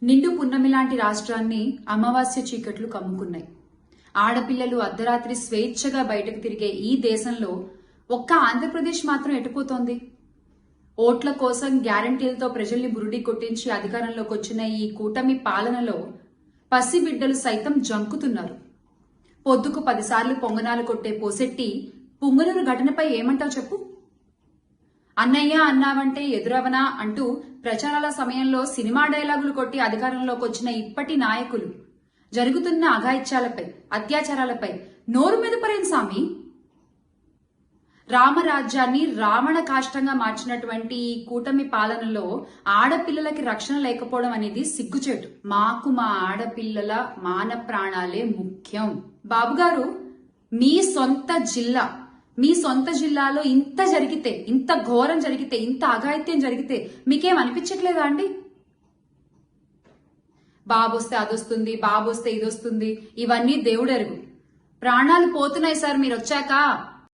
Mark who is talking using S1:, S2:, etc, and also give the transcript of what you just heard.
S1: నిండు పున్నమి లాంటి రాష్ట్రాన్ని అమావాస్య చీకట్లు కమ్ముకున్నాయి. ఆడపిల్లలు అర్ధరాత్రి స్వేచ్ఛగా బయటకు తిరిగే ఈ దేశంలో ఒక్క ఆంధ్రప్రదేశ్ మాత్రం ఎటుపోతోంది? ఓట్ల కోసం గ్యారంటీలతో ప్రజల్ని బురుడి కొట్టించి అధికారంలోకి వచ్చిన ఈ కూటమి పాలనలో పసిబిడ్డలు సైతం జంకుతున్నారు. పొద్దుకు 10 సార్లు పొంగనాలు కొట్టే పోసెట్టి పుంగనూరు ఘటనపై ఏమంటావు చెప్పు? అన్నయ్య అన్నావంటే ఎదురవనా అంటూ ప్రచారాల సమయంలో సినిమా డైలాగులు కొట్టి అధికారంలోకి వచ్చిన ఇప్పటి నాయకులు జరుగుతున్న అఘాయిత్యాలపై, అత్యాచారాలపై నోరు మెదపరేం సామి? రామరాజ్యాన్ని రావణ కాష్టంగా మార్చినటువంటి ఈ కూటమి పాలనలో ఆడపిల్లలకి రక్షణ లేకపోవడం అనేది సిగ్గుచేటు. మాకు మా ఆడపిల్లల మాన ప్రాణాలే ముఖ్యం. బాబుగారు, మీ సొంత జిల్లాలో ఇంత జరిగితే, ఇంత ఘోరం జరిగితే, ఇంత అఘాయిత్యం జరిగితే మీకేం అనిపించట్లేదా అండి? బాబొస్తే అదొస్తుంది, బాబొస్తే ఇదొస్తుంది, ఇవన్నీ దేవుడెరుగు. ప్రాణాలు పోతున్నాయి సార్ మీరు వచ్చాక.